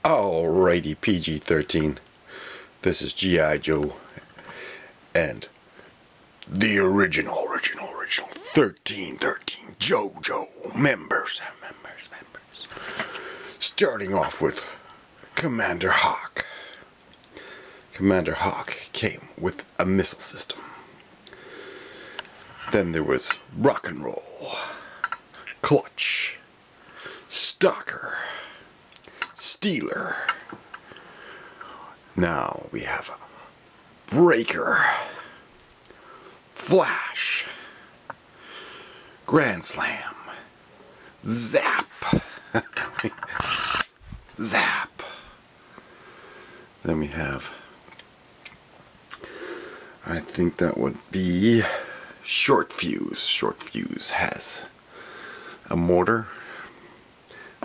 Alrighty, PG-13. This is G.I. Joe and the original 13 JoJo members. Starting off with Commander Hawk. Commander Hawk came with a missile system. Then there was Rock and Roll, Clutch, Stalker, Stealer. Now we have Breaker, Flash, Grand Slam, Zap, Zap. Then we have, I think that would be Short Fuse. Short Fuse has a mortar.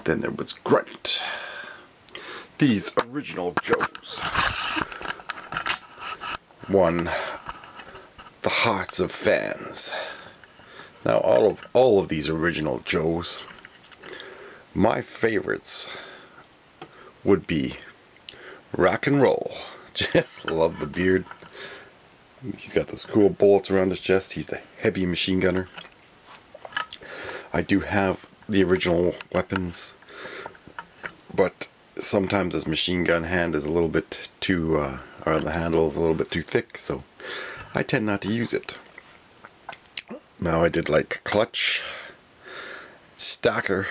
Then there was Grunt. These original Joes won the hearts of fans. Now all of these original Joes, my favorites would be Rock and Roll. Just love the beard. He's got those cool bullets around his chest. He's the heavy machine gunner. I do have the original weapons, but sometimes his machine gun hand is a little bit too, or the handle is a little bit too thick, so I tend not to use it. Now I did like Clutch, Stalker.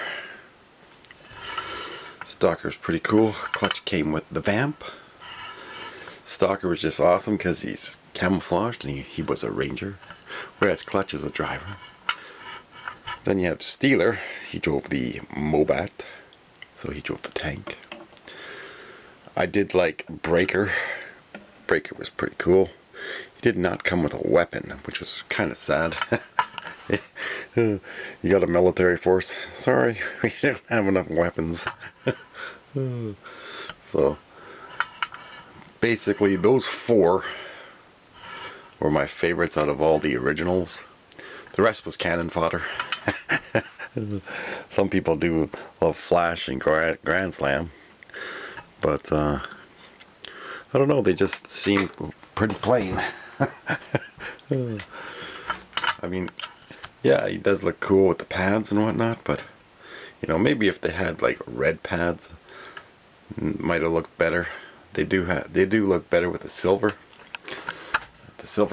Stalker's pretty cool. Clutch came with the Vamp. Stalker was just awesome because he's camouflaged and he was a ranger, whereas Clutch is a driver. Then you have Stealer. He drove the Mobat, so he drove the tank. I did like Breaker. Breaker was pretty cool. He did not come with a weapon, which was kind of sad. You got a military force. Sorry, we don't have enough weapons. So, basically, those four were my favorites out of all the originals. The rest was cannon fodder. Some people do love Flash and Grand Slam, but I don't know, they just seem pretty plain. I mean, yeah, he does look cool with the pads and whatnot, but you know, maybe if they had like red pads, might have looked better. They do look better with the silver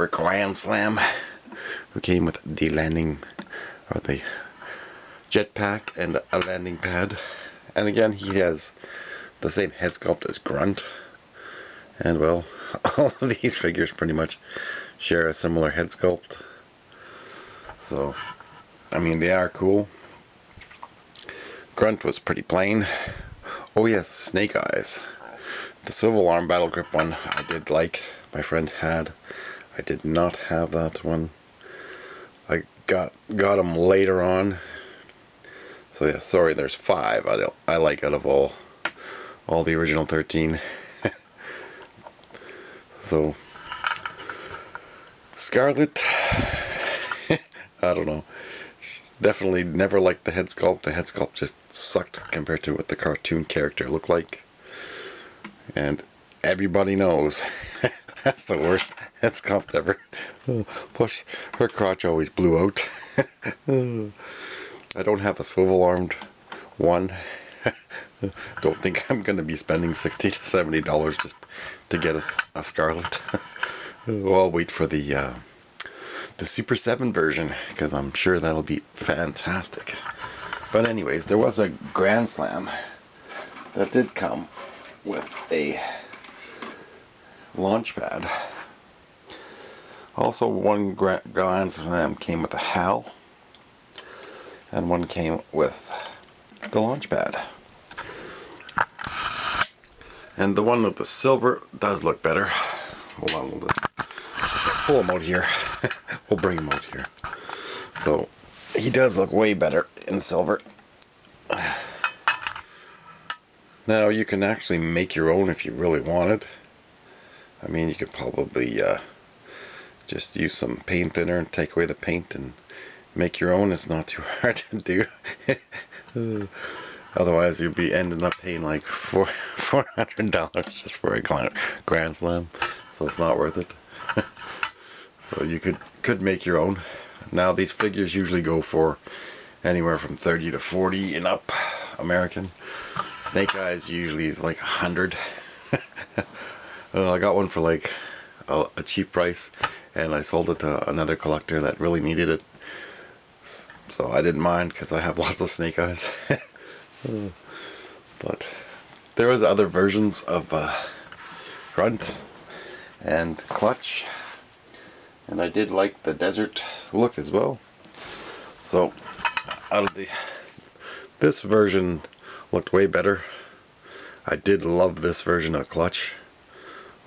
Grand Slam, who came with the landing, or the jetpack and a landing pad. And again, he has the same head sculpt as Grunt. And well, all of these figures pretty much share a similar head sculpt. So, I mean, they are cool. Grunt was pretty plain. Oh yes, Snake Eyes. The Swivel Arm Battle Grip one I did like. My friend had. I did not have that one. I got him later on. So yeah, sorry, there's 5 I like out of all the original 13. So Scarlet, I don't know. Definitely never liked the head sculpt. The head sculpt just sucked compared to what the cartoon character looked like. And everybody knows that's the worst head sculpt ever. Plus, her crotch always blew out. I don't have a swivel-armed one. Don't think I'm going to be spending $60 to $70 just to get a Scarlet. Well, I'll wait for the Super7 version, because I'm sure that'll be fantastic. But anyways, there was a Grand Slam that did come with a launch pad. Also, one Grand Slam came with a HAL, and one came with the launch pad. And the one with the silver does look better. Hold on, we'll just pull him out here. We'll bring him out here. So, he does look way better in silver. Now, you can actually make your own if you really wanted. I mean, you could probably just use some paint thinner and take away the paint and make your own. It's not too hard to do. Otherwise, you'd be ending up paying like $40 $400 just for a Grand Slam, so it's not worth it. So you could make your own. Now these figures usually go for anywhere from 30 to 40 and up American. Snake Eyes usually is like 100. I got one for like a cheap price, and I sold it to another collector that really needed it. So I didn't mind because I have lots of Snake Eyes. But there was other versions of Grunt and Clutch, and I did like the desert look as well. So out of this version looked way better. I did love this version of Clutch.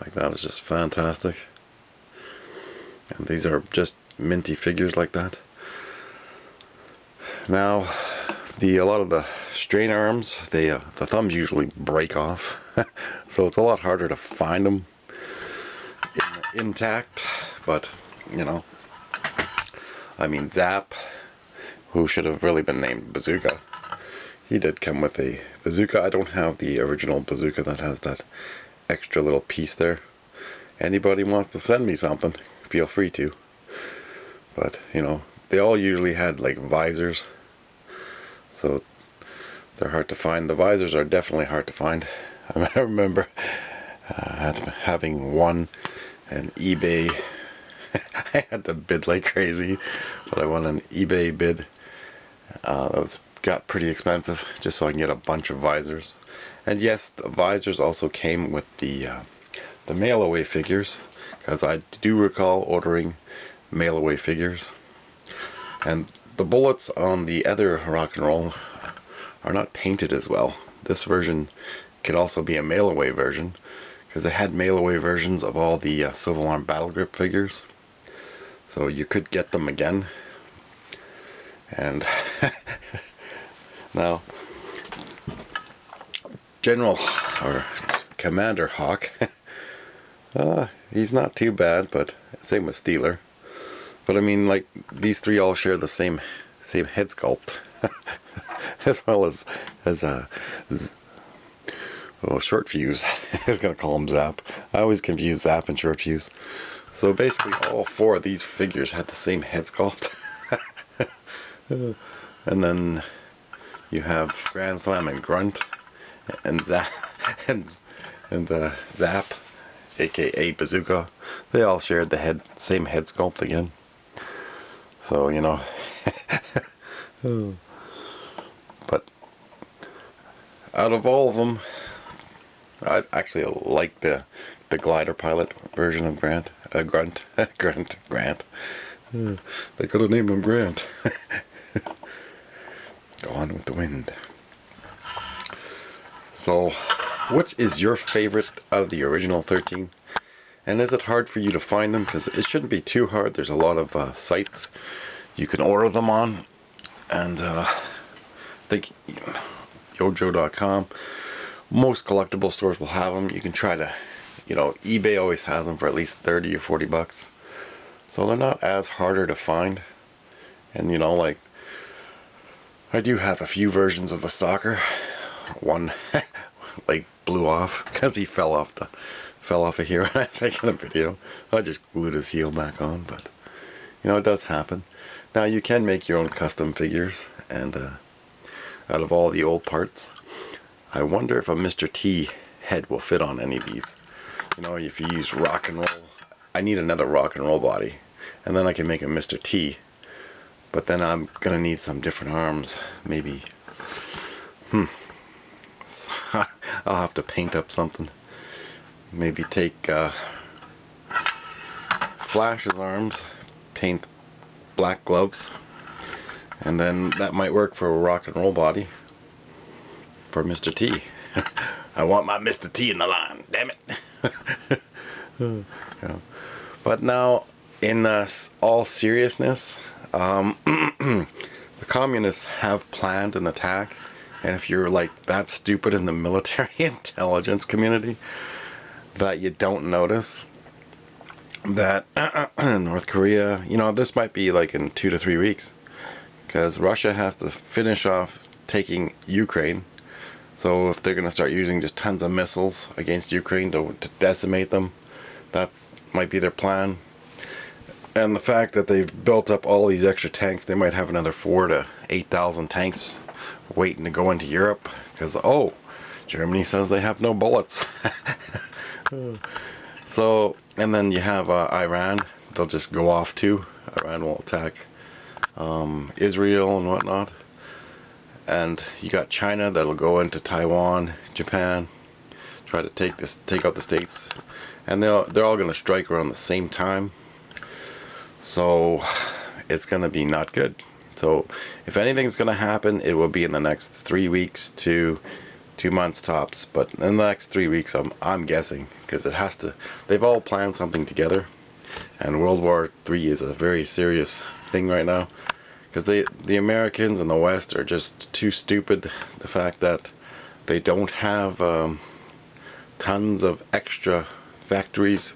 Like, that is just fantastic. And these are just minty figures like that. Now, a lot of the strain arms, the thumbs usually break off, so it's a lot harder to find them intact. But you know, I mean, Zap, who should have really been named Bazooka, he did come with a bazooka. I don't have the original bazooka that has that extra little piece there. Anybody wants to send me something, feel free to. But you know, they all usually had like visors, so they're hard to find. The visors are definitely hard to find. I remember having one, and eBay, I had to bid like crazy, but I won an eBay bid that got pretty expensive just so I can get a bunch of visors. And yes, the visors also came with the mail away figures, because I do recall ordering mail away figures. And the bullets on the other rock and roll are not painted as well. This version could also be a mail away version, because they had mail away versions of all the Civil Arm Battle Grip figures, so you could get them again. And now General or Commander Hawk, he's not too bad, but same with Steeler. But I mean, like, these three all share the same head sculpt, as well as Short Fuse. I was gonna call him Zap. I always confuse Zap and Short Fuse. So basically, all four of these figures had the same head sculpt. And then you have Grand Slam and Grunt and Zap and Zap, aka Bazooka. They all shared the same head sculpt again. So you know, but out of all of them, I actually like the glider pilot version of Grunt. They could have named him Grant. Go on with the wind. So, which is your favorite out of the original 13? And is it hard for you to find them? Because it shouldn't be too hard. There's a lot of sites you can order them on. And I think GIJOE.com, most collectible stores will have them. You can try to, you know, eBay always has them for at least 30 or 40 bucks. So they're not as harder to find. And you know, like, I do have a few versions of the Stalker. One like blew off because he fell off a here when I was taking a video. I just glued his heel back on, but you know, it does happen. Now you can make your own custom figures, and out of all the old parts, I wonder if a Mr. T head will fit on any of these. You know, if you use rock and roll, I need another rock and roll body, and then I can make a Mr. T. But then I'm gonna need some different arms, maybe. I'll have to paint up something. Maybe take Flash's arms, paint black gloves, and then that might work for a rock and roll body for Mr. T. I want my Mr. T in the line, damn it. Yeah. But now, in all seriousness, the communists have planned an attack, and if you're like that stupid in the military intelligence community that you don't notice that North Korea, you know, this might be like in 2 to 3 weeks, because Russia has to finish off taking Ukraine, So if they're going to start using just tons of missiles against Ukraine to decimate them, that might be their plan. And the fact that they've built up all these extra tanks, they might have another 4,000 to 8,000 tanks waiting to go into Europe, because Germany says they have no bullets. So, and then you have Iran. They'll just go off too. Iran will attack Israel and whatnot. And you got China that'll go into Taiwan, Japan, try to take out the states, and they're all going to strike around the same time. So it's going to be not good. So if anything's going to happen, it will be in the next 3 weeks to 2 months tops. But in the next 3 weeks, I'm guessing, because it has to. They've all planned something together, and World War III is a very serious thing right now. Because the Americans and the West are just too stupid. The fact that they don't have tons of extra factories.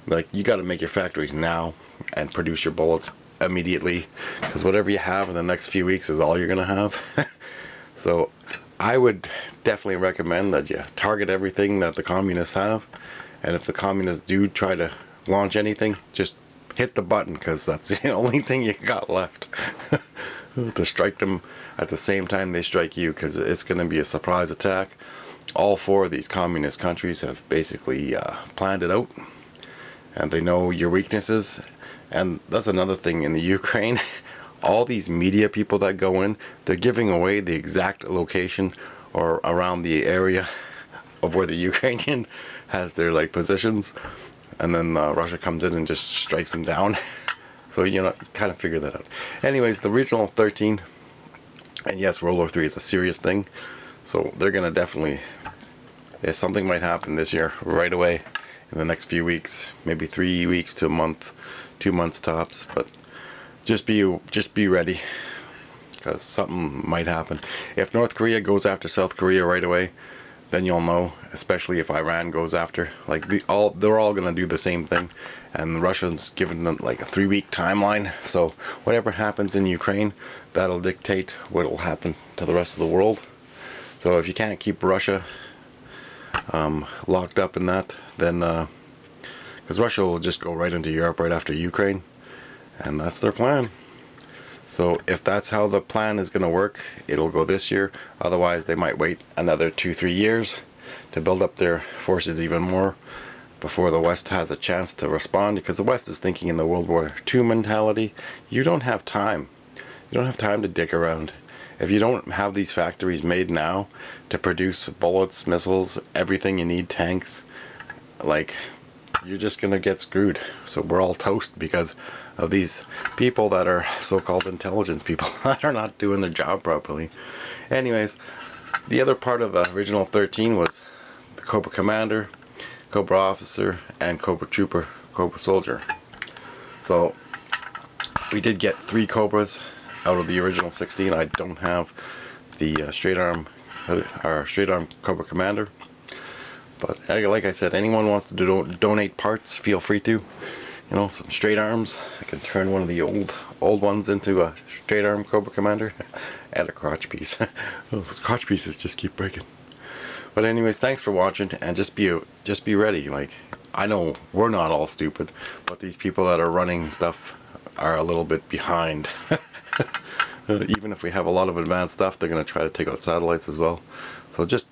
Like, you got to make your factories now and produce your bullets immediately. Because whatever you have in the next few weeks is all you're going to have. So I would definitely recommend that you target everything that the communists have. And if the communists do try to launch anything, just hit the button, because that's the only thing you got left. To strike them at the same time they strike you, because it's going to be a surprise attack. All 4 of these communist countries have basically planned it out, and they know your weaknesses. And that's another thing in the Ukraine. All these media people that go in, they're giving away the exact location or around the area of where the Ukrainian has their positions. And then Russia comes in and just strikes them down. So, you kind of figure that out. Anyways, the Regional 13, and yes, World War III is a serious thing. So they're going to definitely, something might happen this year right away in the next few weeks. Maybe 3 weeks to a month, 2 months tops. But just be ready, because something might happen. If North Korea goes after South Korea right away, then you'll know, especially if Iran goes after. They're all going to do the same thing, and Russia's given them a 3-week timeline. So whatever happens in Ukraine, that'll dictate what will happen to the rest of the world. So if you can't keep Russia locked up in that, then because Russia will just go right into Europe right after Ukraine, and that's their plan. So if that's how the plan is going to work, it'll go this year. Otherwise, they might wait another 2-3 years to build up their forces even more before the West has a chance to respond. Because the West is thinking in the World War II mentality. You don't have time. You don't have time to dick around. If you don't have these factories made now to produce bullets, missiles, everything you need, tanks, you're just going to get screwed. So we're all toast because of these people that are so-called intelligence people that are not doing their job properly. Anyways, the other part of the original 13 was the Cobra Commander, Cobra Officer, and Cobra Trooper, Cobra Soldier. So we did get 3 Cobras out of the original 16. I don't have the straight arm Cobra Commander. But like I said, anyone wants to donate parts, feel free to. Some straight arms. I can turn one of the old ones into a straight arm Cobra Commander. And a crotch piece. Those crotch pieces just keep breaking. But anyways, thanks for watching, and just be ready. I know we're not all stupid, but these people that are running stuff are a little bit behind. Even if we have a lot of advanced stuff, they're going to try to take out satellites as well. So just,